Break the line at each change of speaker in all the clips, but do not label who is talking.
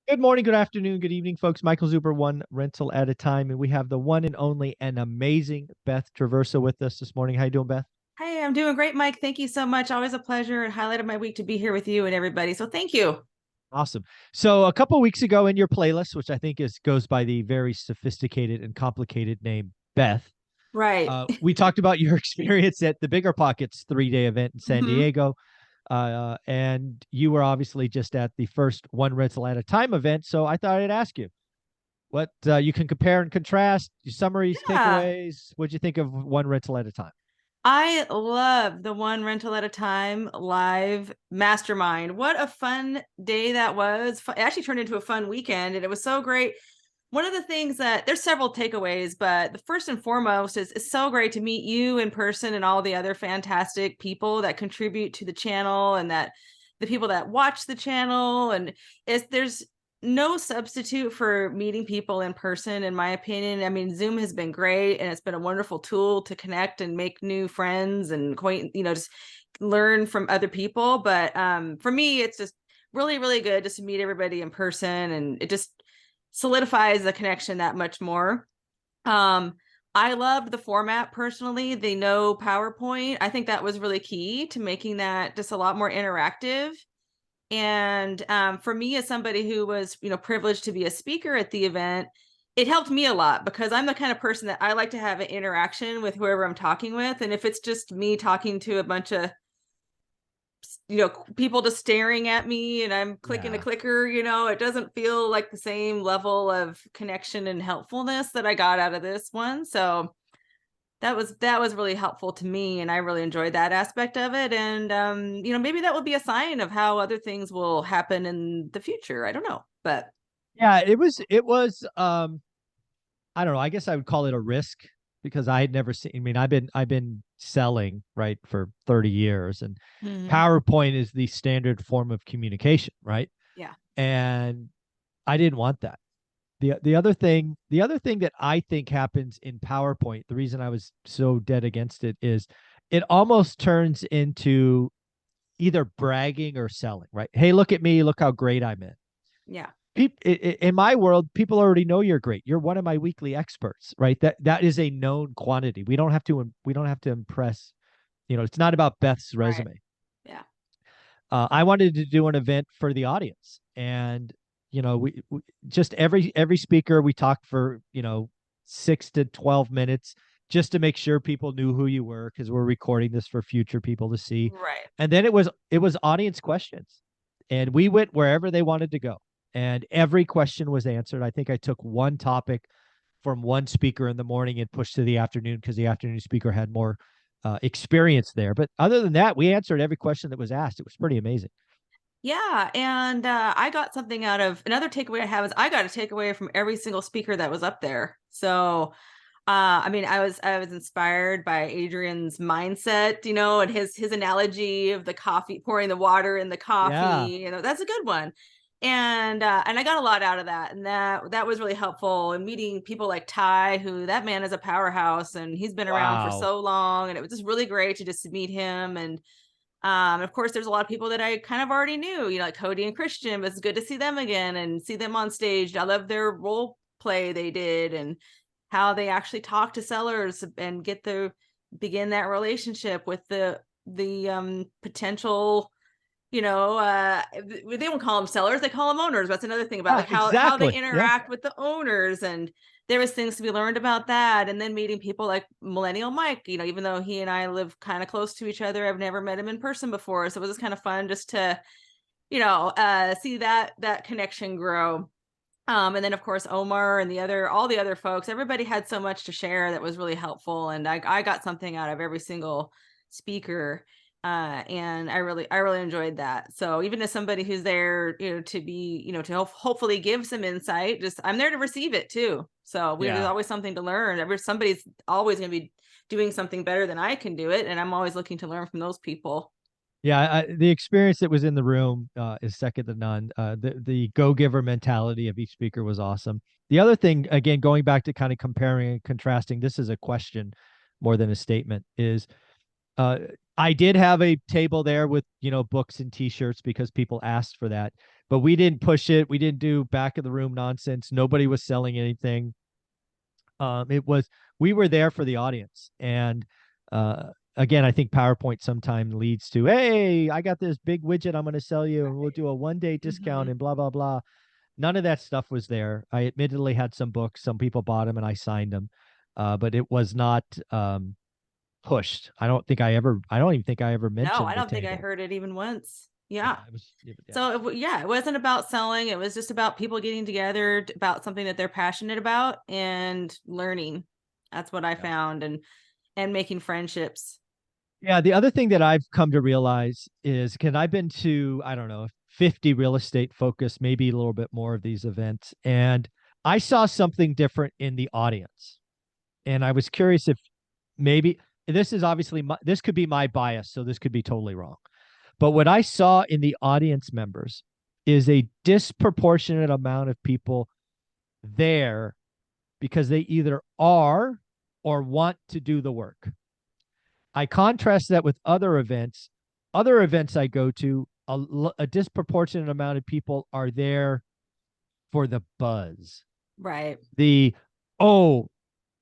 Good morning, good afternoon, good evening, folks. Michael Zuber, one rental at a time, and we have the one and only and amazing Beth Traversa with us this morning. How you doing, Beth?
Hey, I'm doing great, Mike. Thank you so much. Always a pleasure and highlight of my week to be here with you and everybody. So thank you.
Awesome. So a couple weeks ago in your playlist, which I think is goes by the very sophisticated and complicated name Beth,
Right.
we talked about your experience at the Bigger Pockets 3-day event in San
hmm
Diego. And you were obviously just at the first one rental at a time event. So I thought I'd ask you what you can compare and contrast, your summaries,
Yeah.
takeaways. What'd you think of one rental at a time?
I love the one rental at a time live mastermind. What a fun day that was. It actually turned into a fun weekend and it was so great. One of the things that there's several takeaways, but the first and foremost is it's so great to meet you in person and all the other fantastic people that contribute to the channel and that the people that watch the channel. And there's no substitute for meeting people in person, in my opinion. I mean, Zoom has been great and it's been a wonderful tool to connect and make new friends and just learn from other people. But for me, it's just really, really good just to meet everybody in person, and it just solidifies the connection that much more. Um, I loved the format personally, the no PowerPoint. I think that was really key to making that just a lot more interactive. And for me, as somebody who was, privileged to be a speaker at the event, it helped me a lot because I'm the kind of person that I like to have an interaction with whoever I'm talking with. And if it's just me talking to a bunch of people just staring at me and I'm clicking a
Yeah.
clicker, it doesn't feel like the same level of connection and helpfulness that I got out of this one. So that was really helpful to me, and I really enjoyed that aspect of it. And maybe that will be a sign of how other things will happen in the future. I don't know, but
Yeah, it was I don't know, I guess I would call it a risk because I had never seen, I mean, I've been selling, right, for 30 years, and
Mhm.
PowerPoint is the standard form of communication, right?
Yeah.
And I didn't want that. The other thing that I think happens in PowerPoint, the reason I was so dead against it is it almost turns into either bragging or selling, right? Hey, look at me, look how great I'm in.
Yeah.
In my world, people already know you're great. You're one of my weekly experts, right? That is a known quantity. We don't have to impress. It's not about Beth's
Right.
resume.
Yeah.
I wanted to do an event for the audience, and we just every speaker we talked for 6 to 12 minutes just to make sure people knew who you were because we're recording this for future people to see,
Right.
and then it was audience questions, and we went wherever they wanted to go, and every question was answered. I think I took one topic from one speaker in the morning and pushed to the afternoon because the afternoon speaker had more experience there. But other than that, we answered every question that was asked. It was pretty amazing.
Yeah, and I got something out of another takeaway I have is I got a takeaway from every single speaker that was up there. So I mean, I was inspired by Adrian's mindset, and his analogy of the coffee, pouring the water in the
Yeah.
coffee, that's a good one. And I got a lot out of that, and that was really helpful. And meeting people like Ty, who that man is a powerhouse, and he's been around for
Wow.
so long, and it was just really great to just meet him. And of course, there's a lot of people that I kind of already knew, like Cody and Christian, but it's good to see them again and see them on stage. I love their role play they did and how they actually talk to sellers and begin that relationship with the potential, they won't call them sellers, they call them owners. That's another thing about
Yeah,
like how they
exactly. Yeah.
interact with the owners. And there was things to be learned about that. And then meeting people like Millennial Mike, even though he and I live kind of close to each other, I've never met him in person before. So it was just kind of fun just to, see that connection grow. And then of course Omar and all the other folks, everybody had so much to share that was really helpful. And I got something out of every single speaker. And I really enjoyed that. So even as somebody who's there, to be, to hopefully give some insight, just I'm there to receive it too. So there's
Yeah.
always something to learn. Somebody's always going to be doing something better than I can do it. And I'm always looking to learn from those people.
Yeah. The experience that was in the room is second to none. The go giver mentality of each speaker was awesome. The other thing, again, going back to kind of comparing and contrasting, this is a question more than a statement, is Uh, I did have a table there with, books and t-shirts because people asked for that, but we didn't push it. We didn't do back of the room nonsense. Nobody was selling anything. It was, we were there for the audience. And uh, again, I think PowerPoint sometimes leads to, hey, I got this big widget I'm going to sell you and we'll do a 1 day discount
Mhm.
and blah, blah, blah. None of that stuff was there. I admittedly had some books. Some people bought them and I signed them. But it was not pushed. I don't even think I ever
No, I
mentioned the
don't think I
table.
heard it even once.
Yeah,
Yeah.
yeah.
So yeah, it wasn't about selling. It was just about people getting together about something that they're passionate about and learning. That's what I
Yeah.
found, and making friendships.
Yeah, the other thing that I've come to realize is because I've been to, I don't know, 50 real estate focused, maybe a little bit more of these events, and I saw something different in the audience. And I was curious if maybe this is obviously this could be my bias, so this could be totally wrong. But what I saw in the audience members is a disproportionate amount of people there because they either are or want to do the work. I contrast that with other events. Other events I go to, a disproportionate amount of people are there for the buzz.
Right.
The, oh,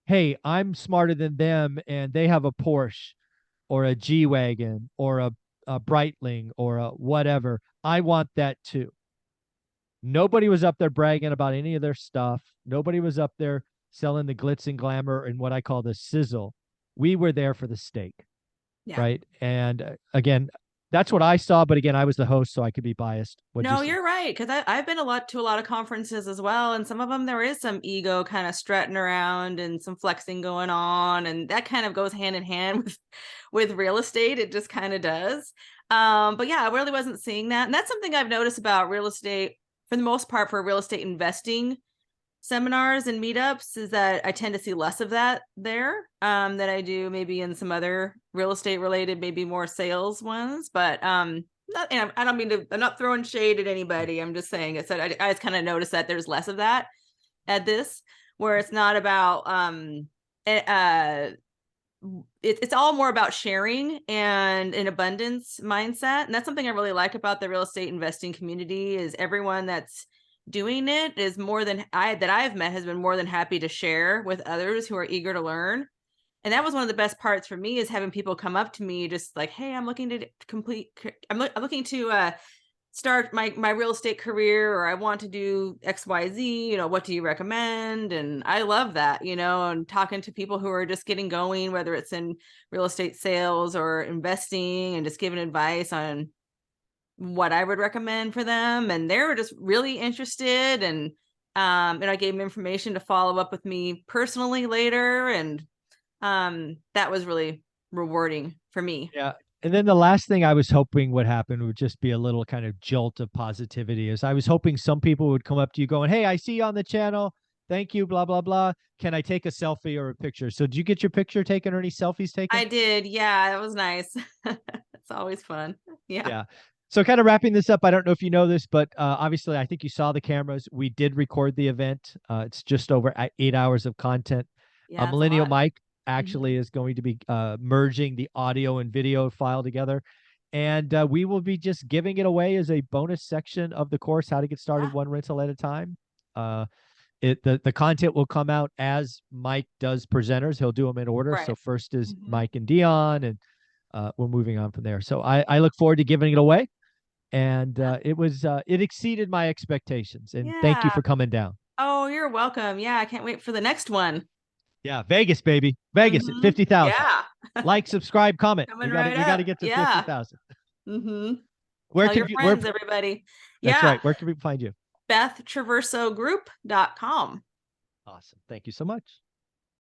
hey, I'm smarter than them and they have a Porsche or a G Wagon or a Breitling or a whatever. I want that too. Nobody was up there bragging about any of their stuff. Nobody was up there selling the glitz and glamour and what I call the sizzle. We were there for the steak,
Yeah.
right? And again, that's what I saw. But again, I was the host, so I could be biased. What'd you
No,
see?
you're right. Because I've been to a lot of conferences as well. And some of them there is some ego kind of strutting around and some flexing going on. And that kind of goes hand in hand with real estate. It just kind of does. But yeah, I really wasn't seeing that. And that's something I've noticed about real estate for the most part for real estate investing seminars and meetups is that I tend to see less of that there than I do maybe in some other real estate related, maybe more sales ones. But not, and I don't mean to, I'm not throwing shade at anybody. I'm just saying it's that I just kind of noticed that there's less of that at this, where it's not about it's all more about sharing and an abundance mindset. And that's something I really like about the real estate investing community is everyone that's doing it is more than I've met has been more than happy to share with others who are eager to learn. And that was one of the best parts for me is having people come up to me just like, hey, I'm looking to I'm looking to start my real estate career, or I want to do XYZ, what do you recommend? And I love that, and talking to people who are just getting going, whether it's in real estate sales or investing, and just giving advice on what I would recommend for them. And they were just really interested. And I gave them information to follow up with me personally later. And that was really rewarding for me.
Yeah. And then the last thing I was hoping would happen would just be a little kind of jolt of positivity. Is I was hoping some people would come up to you going, hey, I see you on the channel. Thank you, blah, blah, blah. Can I take a selfie or a picture? So did you get your picture taken or any selfies taken?
I did. Yeah, it was nice. It's always fun. Yeah.
Yeah. So kind of wrapping this up, I don't know if you know this, but obviously I think you saw the cameras. We did record the event. It's just over 8 hours of content.
Yeah, it's a
Millennial
lot.
Mike
Mhm.
actually is going to be merging the audio and video file together. And we will be just giving it away as a bonus section of the course, how to get started
Yeah,
one rental at a time. Uh, the content will come out as Mike does presenters. He'll do them in order.
right.
So first is
Mhm.
Mike and Dion, and we're moving on from there. So I look forward to giving it away. And
Yeah.
it exceeded my expectations. And thank you
Yeah.
for coming down.
Oh, you're welcome. Yeah, I can't wait for the next one.
Yeah, Vegas, baby. Vegas at
Mhm.
50,000.
Yeah.
Like, subscribe, comment.
Coming
We got to
right
we got to
up.
get to
Yeah.
50,000.
Mhm.
Where
Tell
can
your
you where
friends, everybody.
That's
Yeah.
right. Where can we find you?
BethTraversogroup.com.
Awesome. Thank you so much.